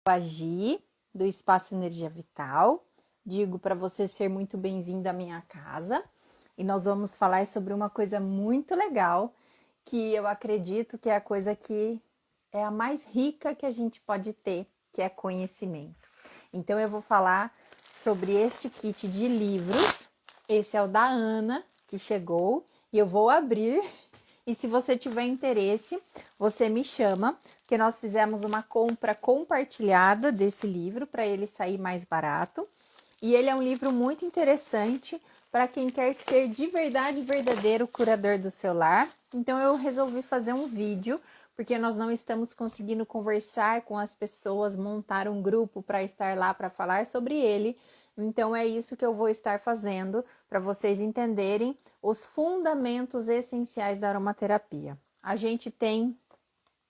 A Gi, do Espaço Energia Vital. Digo para você ser muito bem-vindo à minha casa. E nós vamos falar sobre uma coisa muito legal, que eu acredito que é a coisa que é a mais rica que a gente pode ter, que é conhecimento. Então eu vou falar sobre este kit de livros. Esse é o da Ana, que chegou, e eu vou abrir. E se você tiver interesse, você me chama, porque nós fizemos uma compra compartilhada desse livro para ele sair mais barato. E ele é um livro muito interessante para quem quer ser de verdade verdadeiro curador do seu lar. Então eu resolvi fazer um vídeo, porque nós não estamos conseguindo conversar com as pessoas, montar um grupo para estar lá para falar sobre ele. Então é isso que eu vou estar fazendo para vocês entenderem os fundamentos essenciais da aromaterapia. A gente tem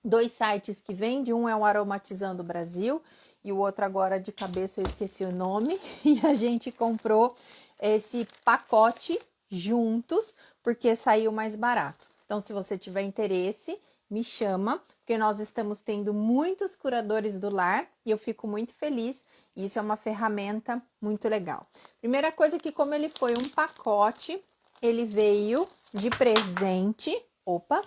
dois sites que vendem, um é o Aromatizando Brasil e o outro agora de cabeça eu esqueci o nome, e a gente comprou esse pacote juntos porque saiu mais barato. Então, se você tiver interesse, me chama, porque nós estamos tendo muitos curadores do lar e eu fico muito feliz. Isso é uma ferramenta muito legal. Primeira coisa que, como ele foi um pacote, ele veio de presente. Opa!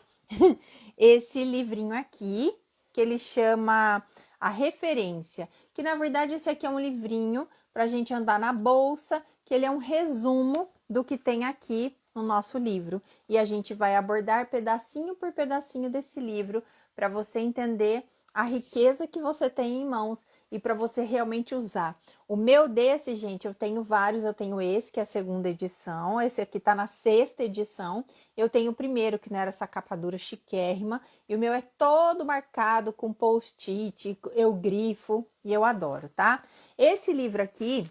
Esse livrinho aqui, que ele chama A Referência, que na verdade esse aqui é um livrinho para a gente andar na bolsa, que ele é um resumo do que tem aqui no nosso livro. E a gente vai abordar pedacinho por pedacinho desse livro para você entender a riqueza que você tem em mãos e para você realmente usar. O meu desse, gente, eu tenho vários. Eu tenho esse, que é a segunda edição. Esse aqui tá na sexta edição. Eu tenho o primeiro, que não era essa capa dura chiquérrima. E o meu é todo marcado com post-it, eu grifo e eu adoro, tá? Esse livro aqui,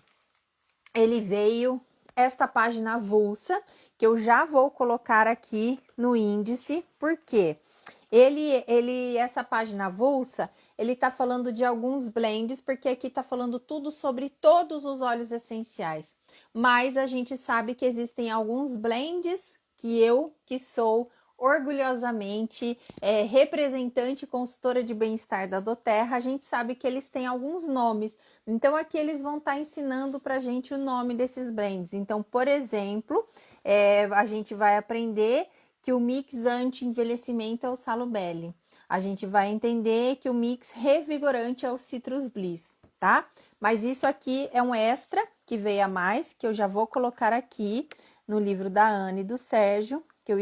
ele veio esta página avulsa, que eu já vou colocar aqui no índice, porque essa página avulsa, ele tá falando de alguns blends, porque aqui tá falando tudo sobre todos os óleos essenciais. Mas a gente sabe que existem alguns blends que eu, que sou orgulhosamente representante consultora de bem-estar da doTERRA, a gente sabe que eles têm alguns nomes. Então, aqui eles vão estar ensinando para a gente o nome desses blends. Então, por exemplo, a gente vai aprender que o mix anti-envelhecimento é o Salubelle. A gente vai entender que o mix revigorante é o Citrus Bliss, tá? Mas isso aqui é um extra que veio a mais, que eu já vou colocar aqui no livro da Ana e do Sérgio, que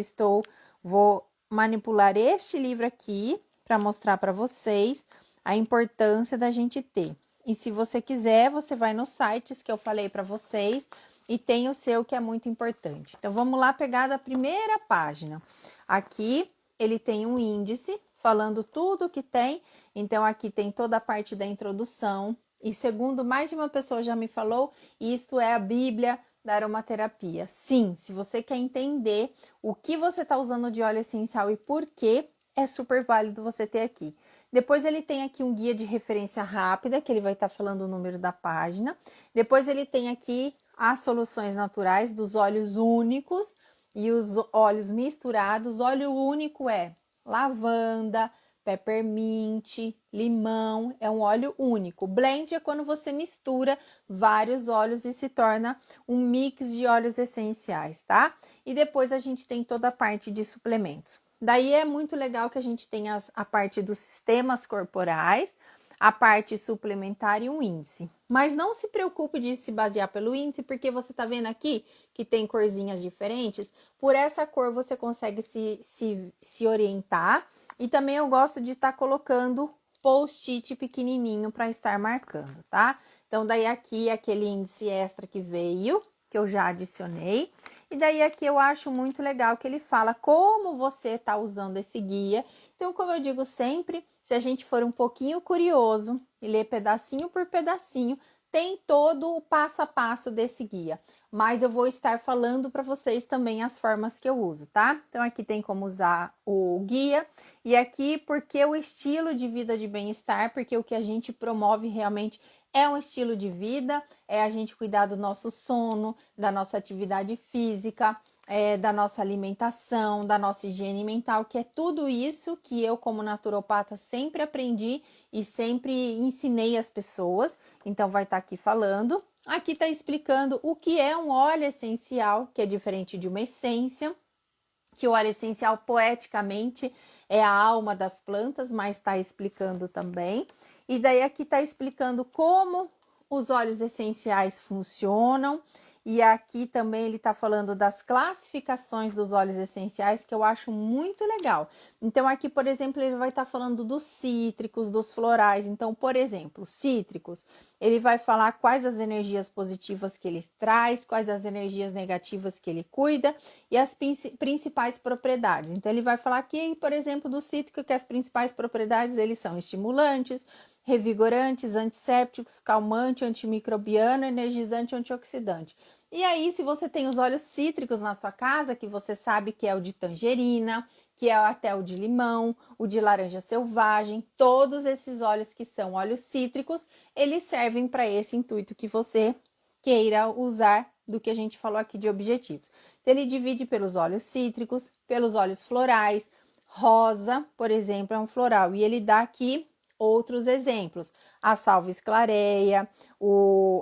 vou manipular este livro aqui para mostrar para vocês a importância da gente ter. E se você quiser, você vai nos sites que eu falei para vocês e tem o seu, que é muito importante. Então, vamos lá pegar da primeira página. Aqui, ele tem um índice falando tudo que tem. Então, aqui tem toda a parte da introdução. E segundo mais de uma pessoa já me falou, isto é a Bíblia da aromaterapia. Sim, se você quer entender o que você está usando de óleo essencial e por quê, é super válido você ter aqui. Depois ele tem aqui um guia de referência rápida, que ele vai estar falando o número da página. Depois ele tem aqui as soluções naturais dos óleos únicos e os óleos misturados. Óleo único é lavanda, peppermint, limão, é um óleo único. Blend é quando você mistura vários óleos e se torna um mix de óleos essenciais, tá? E depois a gente tem toda a parte de suplementos. Daí é muito legal que a gente tenha a parte dos sistemas corporais, a parte suplementar e um índice. Mas não se preocupe de se basear pelo índice, porque você tá vendo aqui que tem corzinhas diferentes. Por essa cor você consegue se orientar. E também eu gosto de estar colocando post-it pequenininho para estar marcando, tá? Então, daí aqui aquele índice extra que veio, que eu já adicionei. E daí aqui eu acho muito legal que ele fala como você está usando esse guia. Então, como eu digo sempre, se a gente for um pouquinho curioso e ler pedacinho por pedacinho, tem todo o passo a passo desse guia. Mas eu vou estar falando para vocês também as formas que eu uso, tá? Então, aqui tem como usar o guia. E aqui, porque o estilo de vida de bem-estar, porque o que a gente promove realmente é um estilo de vida, é a gente cuidar do nosso sono, da nossa atividade física, da nossa alimentação, da nossa higiene mental, que é tudo isso que eu, como naturopata, sempre aprendi e sempre ensinei às pessoas. Então, vai estar aqui falando. Aqui está explicando o que é um óleo essencial, que é diferente de uma essência, que o óleo essencial, poeticamente, é a alma das plantas, mas está explicando também. E daí aqui está explicando como os óleos essenciais funcionam. E aqui também ele está falando das classificações dos óleos essenciais, que eu acho muito legal. Então, aqui, por exemplo, ele vai estar falando dos cítricos, dos florais. Então, por exemplo, cítricos, ele vai falar quais as energias positivas que ele traz, quais as energias negativas que ele cuida e as principais propriedades. Então, ele vai falar aqui, por exemplo, do cítrico, que as principais propriedades, eles são estimulantes, revigorantes, antissépticos, calmante, antimicrobiano, energizante, antioxidante. E aí, se você tem os óleos cítricos na sua casa, que você sabe que é o de tangerina, que é até o de limão, o de laranja selvagem, todos esses óleos que são óleos cítricos, eles servem para esse intuito que você queira usar do que a gente falou aqui de objetivos. Então, ele divide pelos óleos cítricos, pelos óleos florais, rosa, por exemplo, é um floral, e ele dá aqui outros exemplos, a salvia clareia,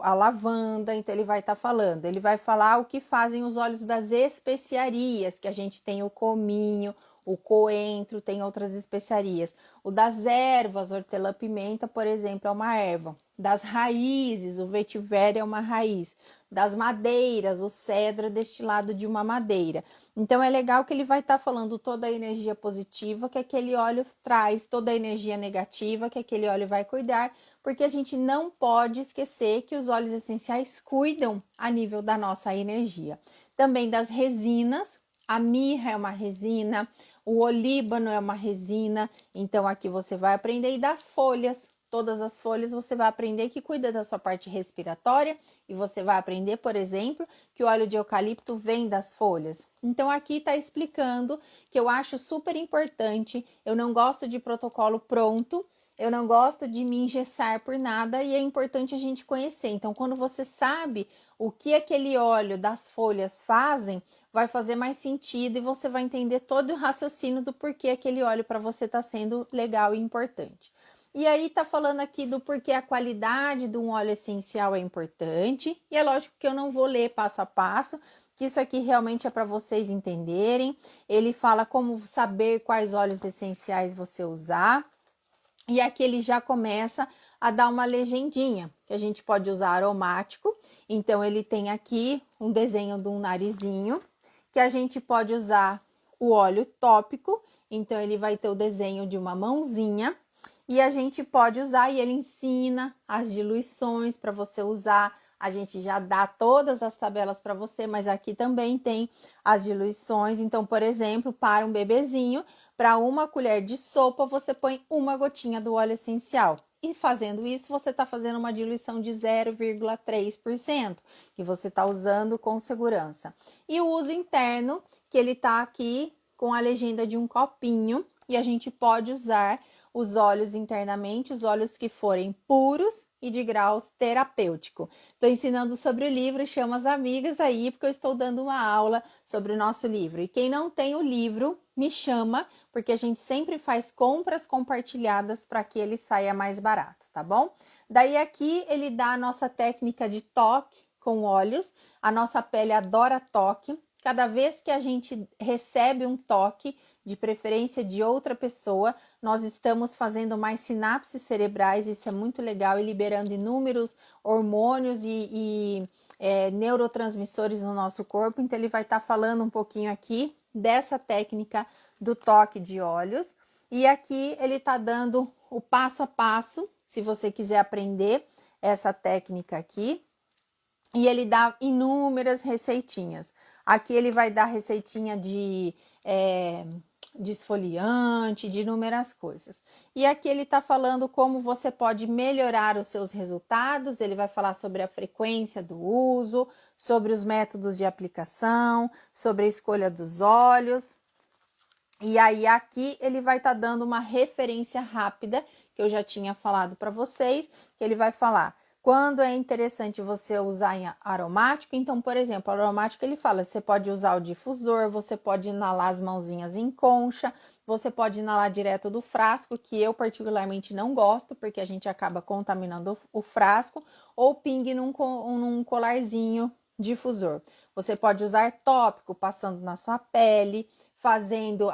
a lavanda, então ele vai estar falando, ele vai falar o que fazem os óleos das especiarias, que a gente tem o cominho, o coentro, tem outras especiarias. O das ervas, hortelã-pimenta, por exemplo, é uma erva. Das raízes, o vetiver é uma raiz. Das madeiras, o cedro é destilado de uma madeira. Então, é legal que ele vai estar falando toda a energia positiva que aquele óleo traz, toda a energia negativa que aquele óleo vai cuidar, porque a gente não pode esquecer que os óleos essenciais cuidam a nível da nossa energia. Também das resinas, a mirra é uma resina, o olíbano é uma resina, então aqui você vai aprender, e das folhas, todas as folhas você vai aprender que cuida da sua parte respiratória, e você vai aprender, por exemplo, que o óleo de eucalipto vem das folhas. Então aqui está explicando que eu acho super importante, eu não gosto de protocolo pronto, eu não gosto de me engessar por nada, e é importante a gente conhecer. Então, quando você sabe o que aquele óleo das folhas fazem, vai fazer mais sentido e você vai entender todo o raciocínio do porquê aquele óleo para você está sendo legal e importante. E aí tá falando aqui do porquê a qualidade de um óleo essencial é importante. E é lógico que eu não vou ler passo a passo, que isso aqui realmente é para vocês entenderem. Ele fala como saber quais óleos essenciais você usar. E aqui ele já começa a dar uma legendinha, que a gente pode usar aromático. Então, ele tem aqui um desenho de um narizinho, que a gente pode usar o óleo tópico. Então, ele vai ter o desenho de uma mãozinha. E a gente pode usar, e ele ensina as diluições para você usar. A gente já dá todas as tabelas para você, mas aqui também tem as diluições. Então, por exemplo, para um bebezinho, para uma colher de sopa, você põe uma gotinha do óleo essencial. E fazendo isso, você está fazendo uma diluição de 0,3%, que você está usando com segurança. E o uso interno, que ele está aqui com a legenda de um copinho, e a gente pode usar os óleos internamente, os óleos que forem puros e de graus terapêutico. Estou ensinando sobre o livro, chama as amigas aí, porque eu estou dando uma aula sobre o nosso livro. E quem não tem o livro, me chama, porque a gente sempre faz compras compartilhadas para que ele saia mais barato, tá bom? Daí aqui ele dá a nossa técnica de toque com óleos. A nossa pele adora toque. Cada vez que a gente recebe um toque, de preferência de outra pessoa, nós estamos fazendo mais sinapses cerebrais, isso é muito legal, e liberando inúmeros hormônios e neurotransmissores no nosso corpo. Então, ele vai estar falando um pouquinho aqui dessa técnica do toque de óleos. E aqui ele está dando o passo a passo, se você quiser aprender essa técnica aqui. E ele dá inúmeras receitinhas. Aqui ele vai dar receitinha de esfoliante, de inúmeras coisas. E aqui ele está falando como você pode melhorar os seus resultados. Ele vai falar sobre a frequência do uso, sobre os métodos de aplicação, sobre a escolha dos óleos. E aí aqui ele vai estar dando uma referência rápida, que eu já tinha falado para vocês, que ele vai falar Quando é interessante você usar em aromático, então, por exemplo, aromático ele fala, você pode usar o difusor, você pode inalar as mãozinhas em concha, você pode inalar direto do frasco, que eu particularmente não gosto, porque a gente acaba contaminando o frasco, ou pingue num colarzinho difusor. Você pode usar tópico, passando na sua pele,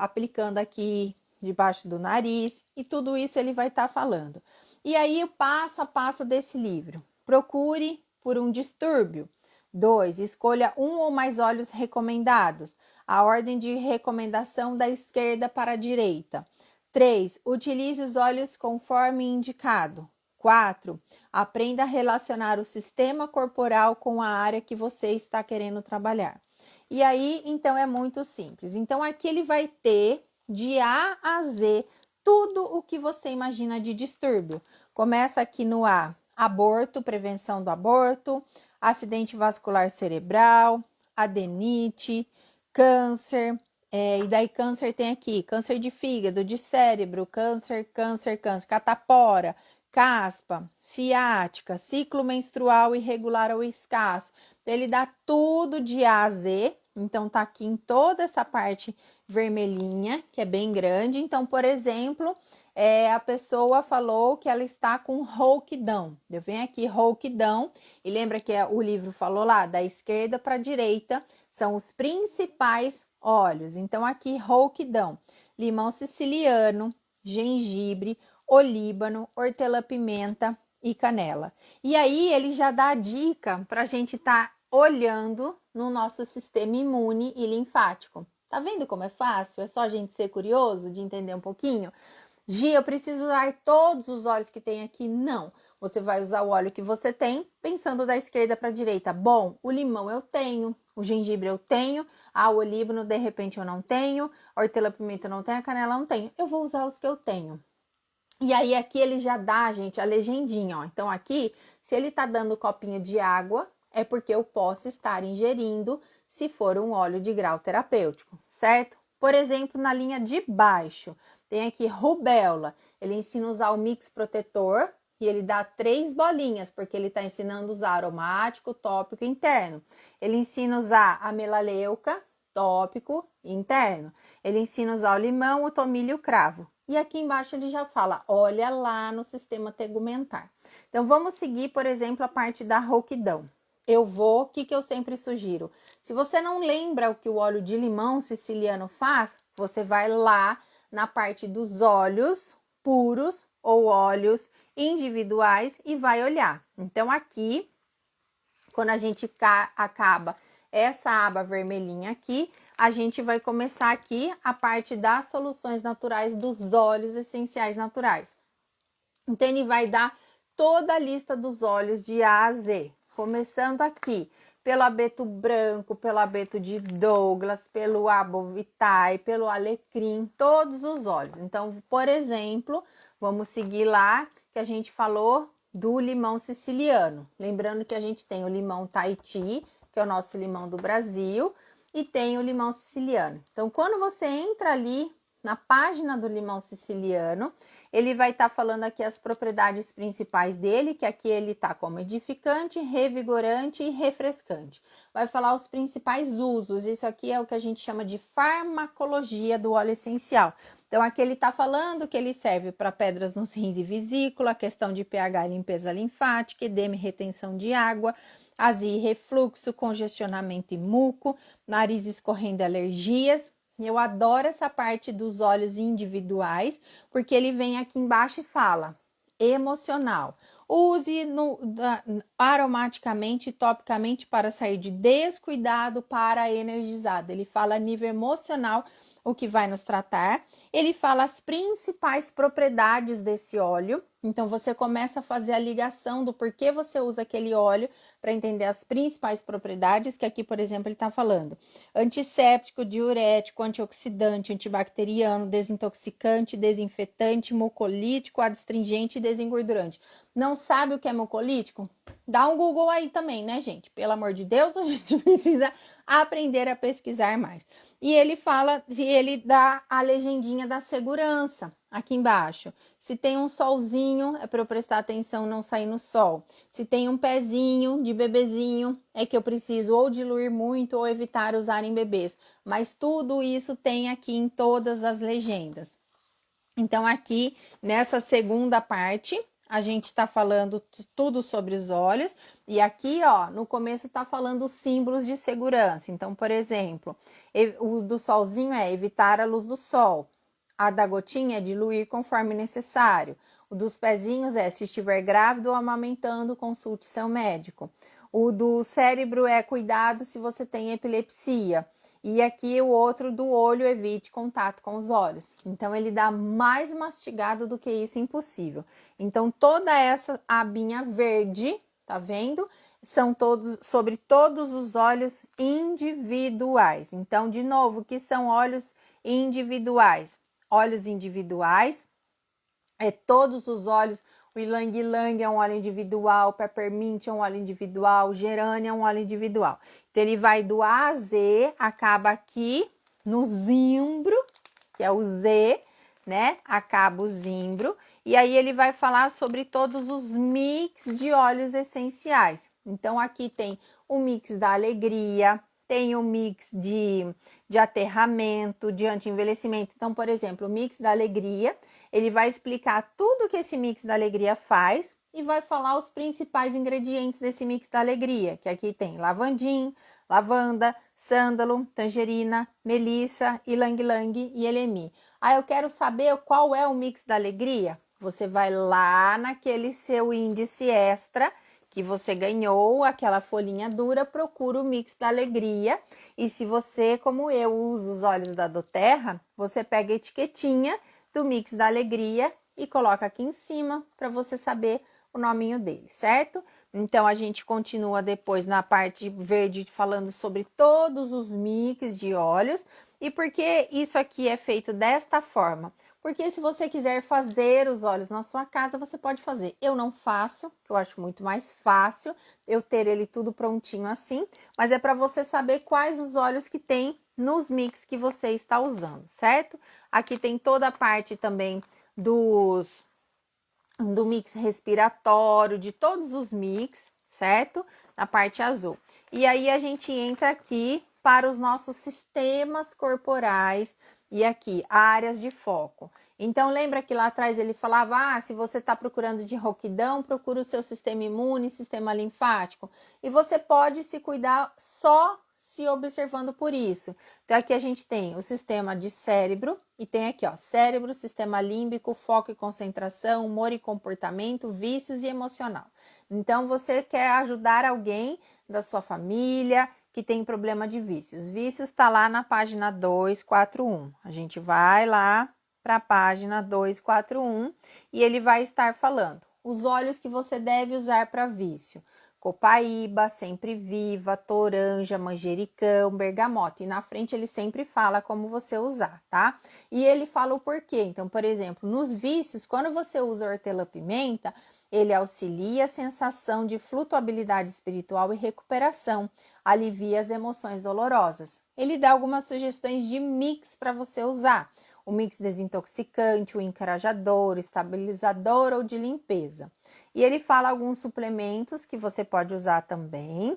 aplicando aqui debaixo do nariz, e tudo isso ele vai estar falando. E aí, o passo a passo desse livro. Procure por um distúrbio. 2. Escolha um ou mais óleos recomendados. A ordem de recomendação da esquerda para a direita. 3. Utilize os óleos conforme indicado. 4. Aprenda a relacionar o sistema corporal com a área que você está querendo trabalhar. E aí, então, é muito simples. Então, aqui ele vai ter, de A a Z, tudo o que você imagina de distúrbio. Começa aqui no A, aborto, prevenção do aborto, acidente vascular cerebral, adenite, câncer, e daí câncer tem aqui, câncer de fígado, de cérebro, câncer, catapora, caspa, ciática, ciclo menstrual irregular ou escasso. Ele dá tudo de A a Z, então tá aqui em toda essa parte vermelhinha, que é bem grande. Então, por exemplo, a pessoa falou que ela está com rouquidão. Eu venho aqui, rouquidão, e lembra que o livro falou lá, da esquerda para a direita, são os principais óleos. Então, aqui, rouquidão, limão siciliano, gengibre, olíbano, hortelã-pimenta e canela. E aí, ele já dá a dica para a gente estar olhando no nosso sistema imune e linfático. Tá vendo como é fácil? É só a gente ser curioso de entender um pouquinho? Gi, eu preciso usar todos os óleos que tem aqui? Não. Você vai usar o óleo que você tem, pensando da esquerda para a direita. Bom, o limão eu tenho, o gengibre eu tenho, o olíbano de repente eu não tenho, a hortelã-pimenta eu não tenho, a canela eu não tenho. Eu vou usar os que eu tenho. E aí aqui ele já dá, gente, a legendinha, ó. Então aqui, se ele tá dando copinho de água, é porque eu posso estar ingerindo se for um óleo de grau terapêutico, certo? Por exemplo, na linha de baixo, tem aqui rubéola. Ele ensina a usar o mix protetor e ele dá 3 bolinhas, porque ele tá ensinando a usar aromático, tópico e interno. Ele ensina a usar a melaleuca, tópico e interno. Ele ensina a usar o limão, o tomilho e o cravo. E aqui embaixo ele já fala, olha lá no sistema tegumentar. Então, vamos seguir, por exemplo, a parte da rouquidão. O que eu sempre sugiro? Se você não lembra o que o óleo de limão siciliano faz, você vai lá na parte dos óleos puros ou óleos individuais e vai olhar. Então, aqui, quando a gente acaba essa aba vermelhinha aqui, a gente vai começar aqui a parte das soluções naturais dos óleos essenciais naturais. Então, ele vai dar toda a lista dos óleos de A a Z, começando aqui pelo abeto branco, pelo abeto de Douglas, pelo abovitae, pelo alecrim, todos os óleos. Então, por exemplo, vamos seguir lá que a gente falou do limão siciliano. Lembrando que a gente tem o limão Tahiti, que é o nosso limão do Brasil, e tem o limão siciliano. Então, quando você entra ali na página do limão siciliano, ele vai estar falando aqui as propriedades principais dele, que aqui ele está como edificante, revigorante e refrescante. Vai falar os principais usos, isso aqui é o que a gente chama de farmacologia do óleo essencial. Então, aqui ele está falando que ele serve para pedras nos rins e vesícula, questão de pH e limpeza linfática, edema e retenção de água, azia e refluxo, congestionamento e muco, nariz escorrendo e alergias. Eu adoro essa parte dos óleos individuais, porque ele vem aqui embaixo e fala emocional. Use aromaticamente e topicamente para sair de descuidado para energizado. Ele fala a nível emocional o que vai nos tratar. Ele fala as principais propriedades desse óleo. Então, você começa a fazer a ligação do porquê você usa aquele óleo para entender as principais propriedades, que aqui, por exemplo, ele está falando. Antisséptico, diurético, antioxidante, antibacteriano, desintoxicante, desinfetante, mucolítico, adstringente e desengordurante. Não sabe o que é mucolítico? Dá um Google aí também, né, gente? Pelo amor de Deus, a gente precisa aprender a pesquisar mais. E ele dá a legendinha da segurança aqui embaixo. Se tem um solzinho, é para eu prestar atenção não sair no sol. Se tem um pezinho de bebezinho, é que eu preciso ou diluir muito ou evitar usar em bebês. Mas tudo isso tem aqui em todas as legendas. Então, aqui nessa segunda parte, a gente está falando tudo sobre os olhos. E aqui, ó, no começo tá falando os símbolos de segurança. Então, por exemplo, o do solzinho é evitar a luz do sol. A da gotinha é diluir conforme necessário. O dos pezinhos é se estiver grávido ou amamentando, consulte seu médico. O do cérebro é cuidado se você tem epilepsia. E aqui o outro do olho, evite contato com os olhos. Então, ele dá mais mastigado do que isso, impossível. Então, toda essa abinha verde, tá vendo? São todos sobre todos os olhos individuais. Então, de novo, o que são olhos individuais? Olhos individuais é todos os olhos. O ylang-ylang é um óleo individual, peppermint é um óleo individual, gerânia é um óleo individual. Então, ele vai do A a Z, acaba aqui no zimbro, que é o Z, né? Acaba o zimbro. E aí, ele vai falar sobre todos os mix de óleos essenciais. Então, aqui tem o mix da alegria, tem o mix de aterramento, de anti-envelhecimento. Então, por exemplo, o mix da alegria, ele vai explicar tudo que esse mix da alegria faz e vai falar os principais ingredientes desse mix da alegria, que aqui tem lavandim, lavanda, sândalo, tangerina, melissa, ylang-ylang e elemi. Eu quero saber qual é o mix da alegria? Você vai lá naquele seu índice extra que você ganhou, aquela folhinha dura, procura o mix da alegria. E se você, como eu, usa os óleos da doTERRA, você pega a etiquetinha do mix da alegria e coloca aqui em cima para você saber o nominho dele, certo? Então, a gente continua depois na parte verde falando sobre todos os mix de óleos. E por que isso aqui é feito desta forma? Porque se você quiser fazer os óleos na sua casa, você pode fazer. Eu não faço, que eu acho muito mais fácil eu ter ele tudo prontinho assim. Mas é para você saber quais os óleos que tem nos mix que você está usando, certo? Aqui tem toda a parte também do mix respiratório, de todos os mix, certo? Na parte azul. E aí, a gente entra aqui para os nossos sistemas corporais e aqui, áreas de foco. Então, lembra que lá atrás ele falava, se você está procurando de rouquidão, procura o seu sistema imune, sistema linfático. E você pode se cuidar só se observando por isso. Então, aqui a gente tem o sistema de cérebro e tem aqui, ó, cérebro, sistema límbico, foco e concentração, humor e comportamento, vícios e emocional. Então, você quer ajudar alguém da sua família que tem problema de vícios. Vícios está lá na página 241. A gente vai lá para a página 241 e ele vai estar falando os óleos que você deve usar para vício. Copaíba, sempre viva, toranja, manjericão, bergamota. E na frente ele sempre fala como você usar, tá? E ele fala o porquê. Então, por exemplo, nos vícios, quando você usa hortelã-pimenta, ele auxilia a sensação de flutuabilidade espiritual e recuperação, alivia as emoções dolorosas. Ele dá algumas sugestões de mix para você usar. O mix desintoxicante, o encorajador, estabilizador ou de limpeza. E ele fala alguns suplementos que você pode usar também.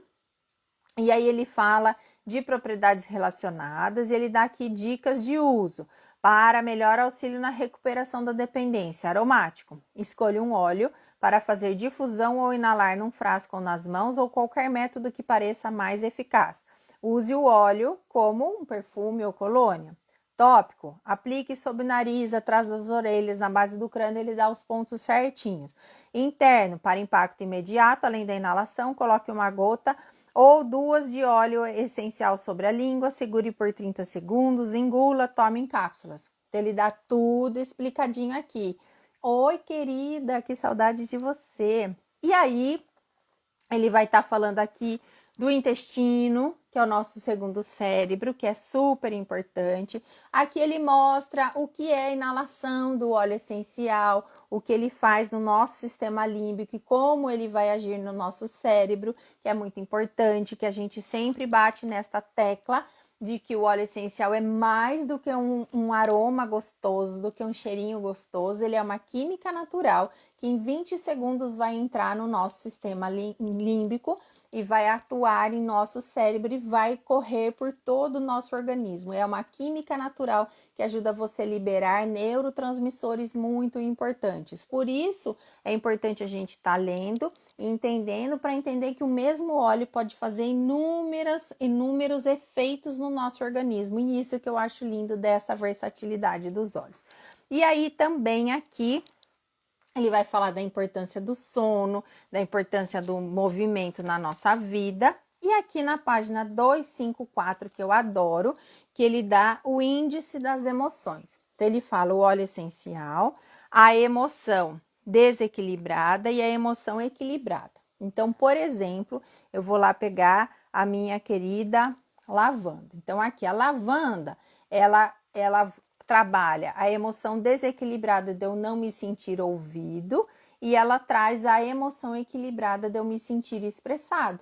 E aí ele fala de propriedades relacionadas e ele dá aqui dicas de uso para melhor auxílio na recuperação da dependência. Aromático. Escolha um óleo para fazer difusão ou inalar num frasco ou nas mãos ou qualquer método que pareça mais eficaz. Use o óleo como um perfume ou colônia. Tópico, aplique sob o nariz, atrás das orelhas, na base do crânio, ele dá os pontos certinhos. Interno, para impacto imediato, além da inalação, coloque uma gota ou duas de óleo essencial sobre a língua, segure por 30 segundos, engula, tome em cápsulas. Então, ele dá tudo explicadinho aqui. Oi, querida, que saudade de você. E aí, ele vai estar falando aqui do intestino, que é o nosso segundo cérebro, que é super importante. Aqui ele mostra o que é a inalação do óleo essencial, o que ele faz no nosso sistema límbico e como ele vai agir no nosso cérebro, que é muito importante, que a gente sempre bate nesta tecla de que o óleo essencial é mais do que um aroma gostoso, do que um cheirinho gostoso. Ele é uma química natural que em 20 segundos vai entrar no nosso sistema límbico e vai atuar em nosso cérebro e vai correr por todo o nosso organismo. É uma química natural que ajuda você a liberar neurotransmissores muito importantes. Por isso, é importante a gente estar lendo e entendendo para entender que o mesmo óleo pode fazer inúmeros efeitos no nosso organismo. E isso que eu acho lindo dessa versatilidade dos óleos. E aí também aqui ele vai falar da importância do sono, da importância do movimento na nossa vida. E aqui na página 254, que eu adoro, que ele dá o índice das emoções. Então, ele fala o óleo essencial, a emoção desequilibrada e a emoção equilibrada. Então, por exemplo, eu vou lá pegar a minha querida lavanda. Então, aqui a lavanda, ela trabalha a emoção desequilibrada de eu não me sentir ouvido e ela traz a emoção equilibrada de eu me sentir expressado.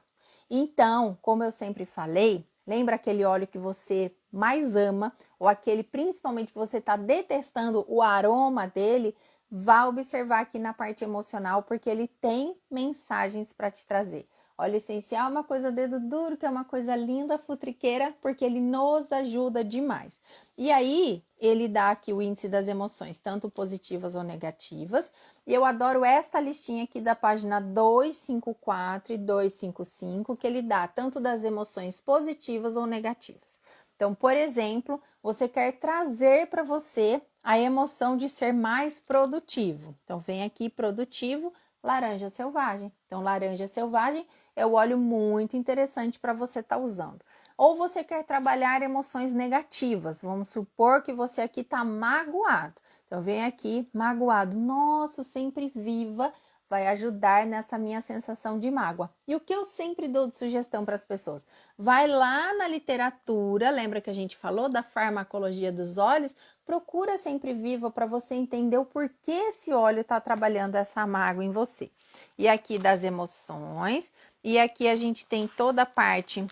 Então, como eu sempre falei, lembra aquele óleo que você mais ama ou aquele principalmente que você está detestando o aroma dele? Vá observar aqui na parte emocional porque ele tem mensagens para te trazer. Óleo essencial é uma coisa dedo duro, que é uma coisa linda, futriqueira, porque ele nos ajuda demais. E aí, ele dá aqui o índice das emoções, tanto positivas ou negativas. E eu adoro esta listinha aqui da página 254 e 255, que ele dá tanto das emoções positivas ou negativas. Então, por exemplo, você quer trazer para você a emoção de ser mais produtivo. Então, vem aqui produtivo, laranja selvagem. Então, laranja selvagem é o óleo muito interessante para você estar usando. Ou você quer trabalhar emoções negativas. Vamos supor que você aqui está magoado. Então, vem aqui magoado. Nossa, sempre viva. Vai ajudar nessa minha sensação de mágoa. E o que eu sempre dou de sugestão para as pessoas? Vai lá na literatura, lembra que a gente falou da farmacologia dos óleos? Procura sempre viva para você entender o porquê esse óleo está trabalhando essa mágoa em você. E aqui das emoções, e aqui a gente tem toda a parte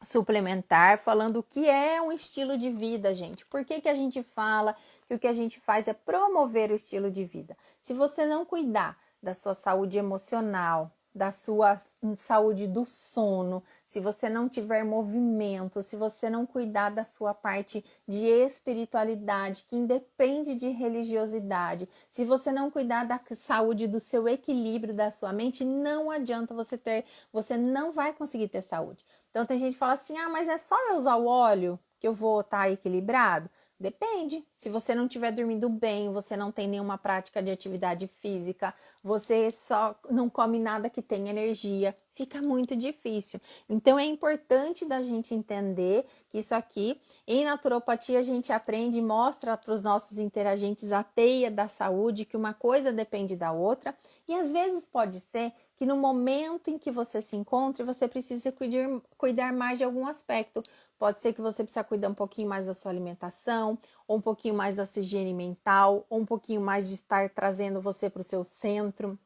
suplementar, falando o que é um estilo de vida, gente. Por que que a gente fala que o que a gente faz é promover o estilo de vida? Se você não cuidar da sua saúde emocional, da sua saúde do sono, se você não tiver movimento, se você não cuidar da sua parte de espiritualidade, que independe de religiosidade, se você não cuidar da saúde do seu equilíbrio da sua mente, não adianta você não vai conseguir ter saúde. Então tem gente que fala assim, mas é só eu usar o óleo que eu vou estar equilibrado? Depende. Se você não estiver dormindo bem, você não tem nenhuma prática de atividade física, você só não come nada que tenha energia, fica muito difícil. Então é importante da gente entender que isso aqui, em naturopatia, a gente aprende e mostra para os nossos interagentes a teia da saúde, que uma coisa depende da outra, e às vezes pode ser que no momento em que você se encontre, você precisa cuidar mais de algum aspecto. Pode ser que você precisa cuidar um pouquinho mais da sua alimentação, ou um pouquinho mais da sua higiene mental, ou um pouquinho mais de estar trazendo você para o seu centro,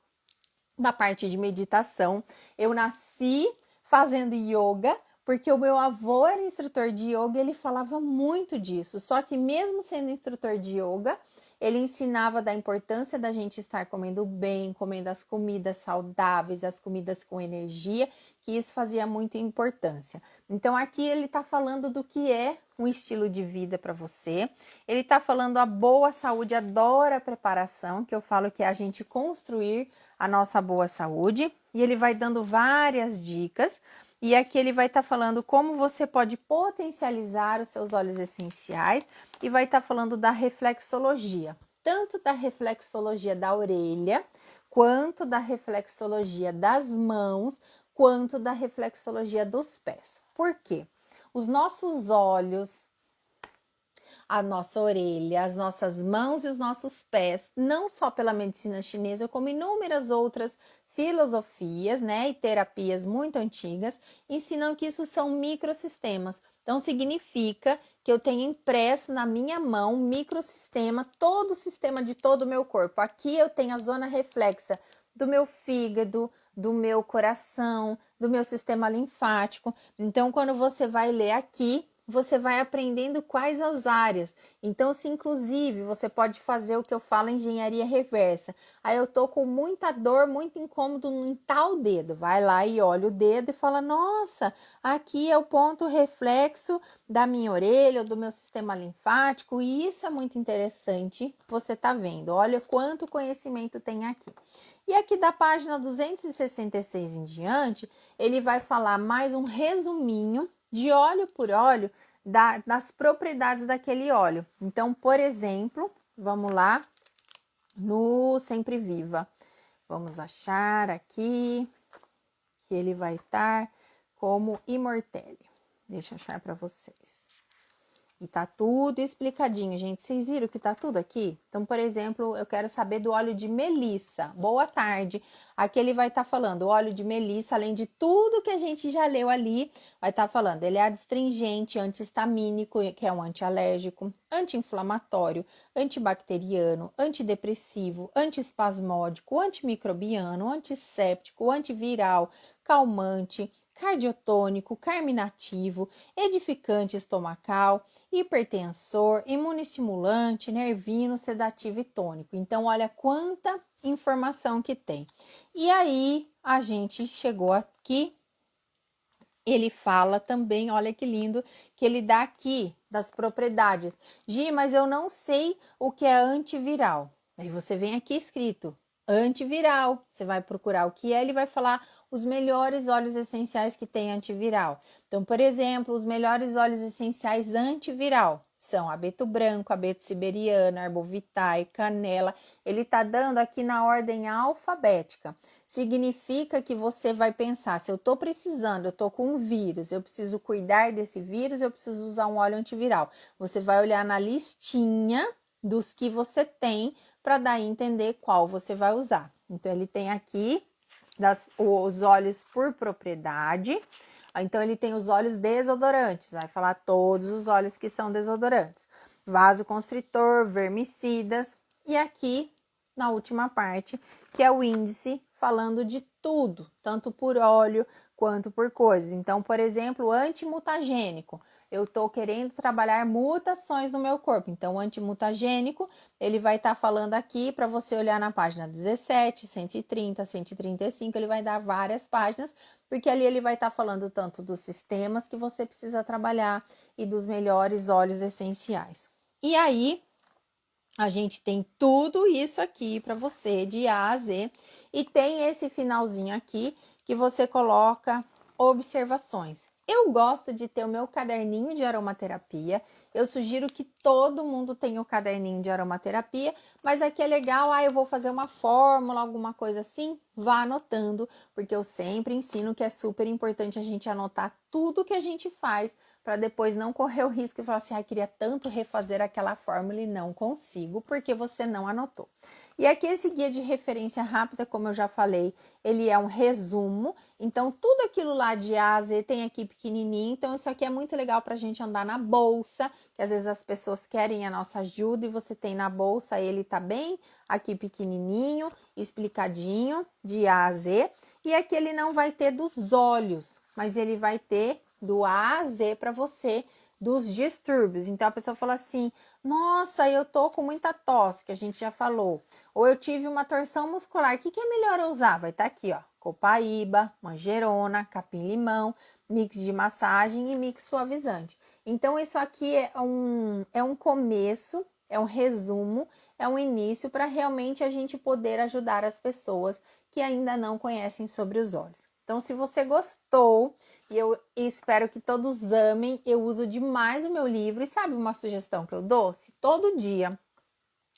da parte de meditação. Eu nasci fazendo yoga, porque o meu avô era instrutor de yoga e ele falava muito disso. Só que mesmo sendo instrutor de yoga, ele ensinava da importância da gente estar comendo bem, comendo as comidas saudáveis, as comidas com energia, que isso fazia muita importância. Então aqui ele está falando do que é um estilo de vida para você. Ele está falando a boa saúde, adora a preparação, que eu falo que é a gente construir a nossa boa saúde. E ele vai dando várias dicas. E aqui ele vai estar falando como você pode potencializar os seus óleos essenciais e vai estar falando da reflexologia, tanto da reflexologia da orelha, quanto da reflexologia das mãos, quanto da reflexologia dos pés. Por quê? Os nossos olhos, a nossa orelha, as nossas mãos e os nossos pés, não só pela medicina chinesa, como inúmeras outras filosofias, né, e terapias muito antigas, ensinam que isso são microsistemas. Então, significa que eu tenho impresso na minha mão um microsistema, todo o sistema de todo o meu corpo. Aqui eu tenho a zona reflexa do meu fígado, do meu coração, do meu sistema linfático. Então, quando você vai ler aqui, você vai aprendendo quais as áreas. Então, se inclusive você pode fazer o que eu falo engenharia reversa. Aí eu tô com muita dor, muito incômodo em tal dedo. Vai lá e olha o dedo e fala: nossa, aqui é o ponto reflexo da minha orelha, do meu sistema linfático. E isso é muito interessante. Você tá vendo? Olha quanto conhecimento tem aqui. E aqui da página 266 em diante, ele vai falar mais um resuminho de óleo por óleo das propriedades daquele óleo. Então, por exemplo, vamos lá no Sempre Viva. Vamos achar aqui que ele vai estar como Immortelle. Deixa eu achar para vocês. E tá tudo explicadinho, gente. Vocês viram que tá tudo aqui? Então, por exemplo, eu quero saber do óleo de melissa. Boa tarde. Aqui ele vai estar falando, o óleo de melissa, além de tudo que a gente já leu ali, vai estar falando, ele é adstringente, antihistamínico, que é um antialérgico, anti-inflamatório, antibacteriano, antidepressivo, antiespasmódico, antimicrobiano, antisséptico, antiviral, calmante, cardiotônico, carminativo, edificante estomacal, hipertensor, imunoestimulante, nervino, sedativo e tônico. Então, olha quanta informação que tem. E aí, a gente chegou aqui, ele fala também, olha que lindo, que ele dá aqui das propriedades. Gi, mas eu não sei o que é antiviral. Aí você vem aqui escrito antiviral, você vai procurar o que é, ele vai falar os melhores óleos essenciais que tem antiviral. Então, por exemplo, os melhores óleos essenciais antiviral são abeto branco, abeto siberiano, arbovitae, canela. Ele tá dando aqui na ordem alfabética. Significa que você vai pensar, se eu tô precisando, eu tô com um vírus, eu preciso cuidar desse vírus, eu preciso usar um óleo antiviral. Você vai olhar na listinha dos que você tem para daí entender qual você vai usar. Então, ele tem aqui os óleos por propriedade. Então, ele tem os óleos desodorantes, vai falar todos os óleos que são desodorantes. Vasoconstritor, vermicidas. E aqui, na última parte, que é o índice, falando de tudo, tanto por óleo quanto por coisas. Então, por exemplo, antimutagênico. Eu estou querendo trabalhar mutações no meu corpo. Então, o antimutagênico, ele vai estar falando aqui para você olhar na página 17, 130, 135, ele vai dar várias páginas, porque ali ele vai estar falando tanto dos sistemas que você precisa trabalhar e dos melhores óleos essenciais. E aí, a gente tem tudo isso aqui para você de A a Z e tem esse finalzinho aqui que você coloca observações. Eu gosto de ter o meu caderninho de aromaterapia. Eu sugiro que todo mundo tenha o caderninho de aromaterapia, mas aqui é legal, eu vou fazer uma fórmula, alguma coisa assim, vá anotando, porque eu sempre ensino que é super importante a gente anotar tudo que a gente faz, para depois não correr o risco e falar assim, queria tanto refazer aquela fórmula e não consigo, porque você não anotou. E aqui esse guia de referência rápida, como eu já falei, ele é um resumo, então tudo aquilo lá de A a Z tem aqui pequenininho, então isso aqui é muito legal para a gente andar na bolsa, que às vezes as pessoas querem a nossa ajuda e você tem na bolsa, ele tá bem aqui pequenininho, explicadinho, de A a Z, e aqui ele não vai ter dos olhos, mas ele vai ter do A a Z para você, dos distúrbios. Então a pessoa fala assim: nossa, eu tô com muita tosse, que a gente já falou, ou eu tive uma torção muscular, o que é melhor usar? Vai estar aqui, ó, copaíba, manjerona, capim-limão, mix de massagem e mix suavizante. Então isso aqui é um começo, é um resumo, é um início para realmente a gente poder ajudar as pessoas que ainda não conhecem sobre os óleos. Então, se você gostou, e eu espero que todos amem, eu uso demais o meu livro. E sabe uma sugestão que eu dou? Se todo dia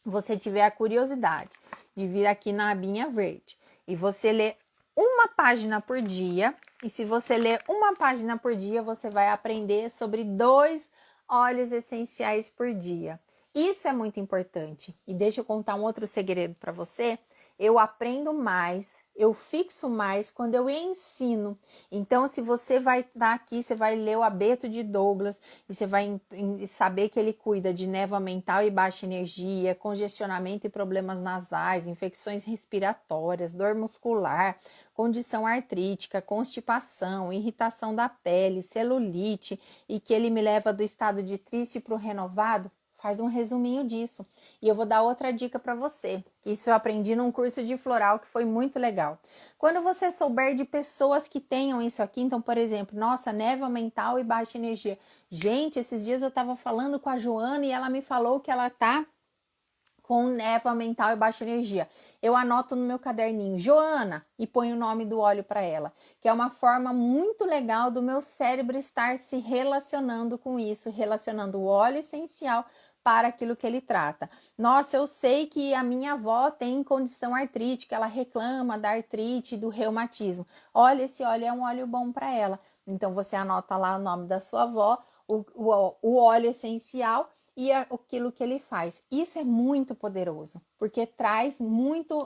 você tiver a curiosidade de vir aqui na abinha verde e você ler uma página por dia, e se você ler uma página por dia, você vai aprender sobre 2 óleos essenciais por dia. Isso é muito importante. E deixa eu contar um outro segredo para você. Eu aprendo mais, eu fixo mais quando eu ensino. Então, se você vai estar aqui, você vai ler o Abeto de Douglas e você vai saber que ele cuida de névoa mental e baixa energia, congestionamento e problemas nasais, infecções respiratórias, dor muscular, condição artrítica, constipação, irritação da pele, celulite e que ele me leva do estado de triste para o renovado. Faz um resuminho disso. E eu vou dar outra dica para você, que isso eu aprendi num curso de floral que foi muito legal. Quando você souber de pessoas que tenham isso aqui, então, por exemplo, nossa, névoa mental e baixa energia. Gente, esses dias eu estava falando com a Joana e ela me falou que ela tá com névoa mental e baixa energia. Eu anoto no meu caderninho, Joana, e ponho o nome do óleo para ela, que é uma forma muito legal do meu cérebro estar se relacionando com isso, relacionando o óleo essencial para aquilo que ele trata. Nossa, eu sei que a minha avó tem condição artrítica, ela reclama da artrite, do reumatismo. Olha, esse óleo é um óleo bom para ela. Então, você anota lá o nome da sua avó, o óleo essencial e aquilo que ele faz. Isso é muito poderoso, porque traz muito,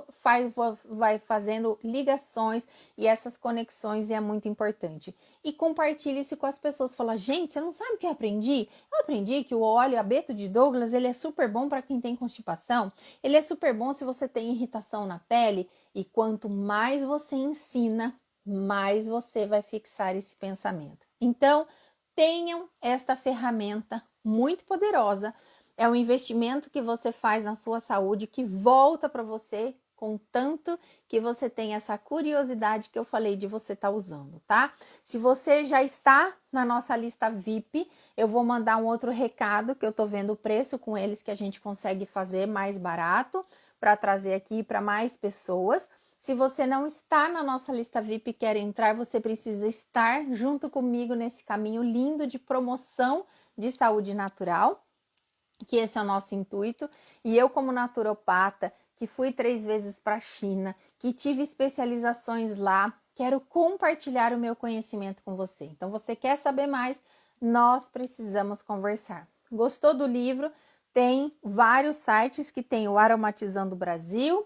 vai fazendo ligações e essas conexões e é muito importante. E compartilhe isso com as pessoas. Fala, gente, você não sabe o que eu aprendi? Eu aprendi que o óleo Abeto de Douglas, ele é super bom para quem tem constipação. Ele é super bom se você tem irritação na pele. E quanto mais você ensina, mais você vai fixar esse pensamento. Então, tenham esta ferramenta muito poderosa. É um investimento que você faz na sua saúde que volta para você, contanto que você tem essa curiosidade que eu falei de você estar usando, tá? Se você já está na nossa lista VIP, eu vou mandar um outro recado que eu tô vendo o preço com eles que a gente consegue fazer mais barato para trazer aqui para mais pessoas. Se você não está na nossa lista VIP e quer entrar, você precisa estar junto comigo nesse caminho lindo de promoção de saúde natural, que esse é o nosso intuito. E eu, como naturopata, que fui 3 vezes para a China, que tive especializações lá, quero compartilhar o meu conhecimento com você. Então, você quer saber mais? Nós precisamos conversar. Gostou do livro? Tem vários sites que tem o Aromatizando Brasil,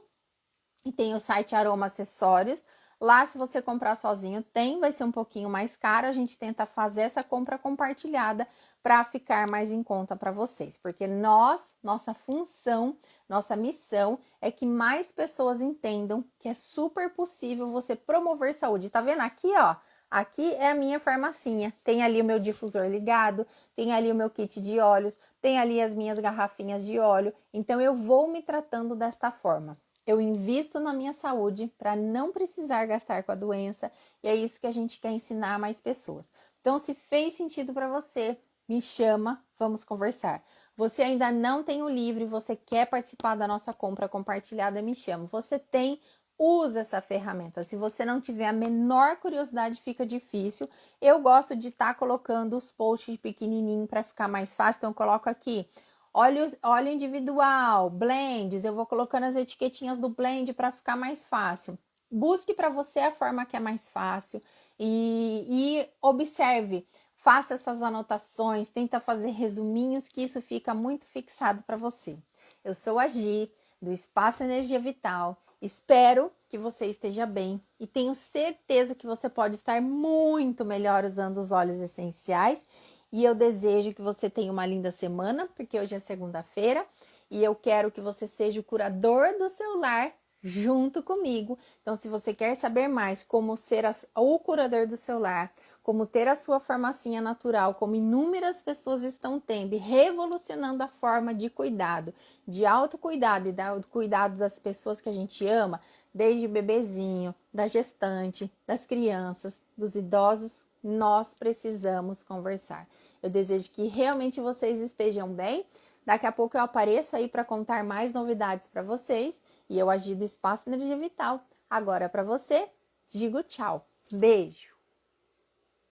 e tem o site Aroma Acessórios. Lá, se você comprar sozinho, vai ser um pouquinho mais caro. A gente tenta fazer essa compra compartilhada para ficar mais em conta para vocês. Porque nossa função, nossa missão é que mais pessoas entendam que é super possível você promover saúde. Tá vendo aqui, ó? Aqui é a minha farmacinha. Tem ali o meu difusor ligado, tem ali o meu kit de óleos, tem ali as minhas garrafinhas de óleo. Então, eu vou me tratando desta forma. Eu invisto na minha saúde para não precisar gastar com a doença e é isso que a gente quer ensinar a mais pessoas. Então, se fez sentido para você, me chama, vamos conversar. Você ainda não tem o livro e você quer participar da nossa compra compartilhada, me chama. Você tem, usa essa ferramenta. Se você não tiver a menor curiosidade, fica difícil. Eu gosto de estar colocando os posts pequenininho para ficar mais fácil, então eu coloco aqui. Óleo individual, blends, eu vou colocando as etiquetinhas do blend para ficar mais fácil. Busque para você a forma que é mais fácil e observe, faça essas anotações, tenta fazer resuminhos que isso fica muito fixado para você. Eu sou a Gi, do Espaço Energia Vital. Espero que você esteja bem e tenho certeza que você pode estar muito melhor usando os óleos essenciais. E eu desejo que você tenha uma linda semana, porque hoje é segunda-feira e eu quero que você seja o curador do seu lar junto comigo. Então, se você quer saber mais como ser o curador do seu lar, como ter a sua farmacinha natural, como inúmeras pessoas estão tendo e revolucionando a forma de cuidado, de autocuidado e do cuidado das pessoas que a gente ama, desde o bebezinho, da gestante, das crianças, dos idosos, nós precisamos conversar. Eu desejo que realmente vocês estejam bem. Daqui a pouco eu apareço aí para contar mais novidades para vocês. E eu agi do Espaço Energia Vital. Agora para você, digo tchau. Beijo!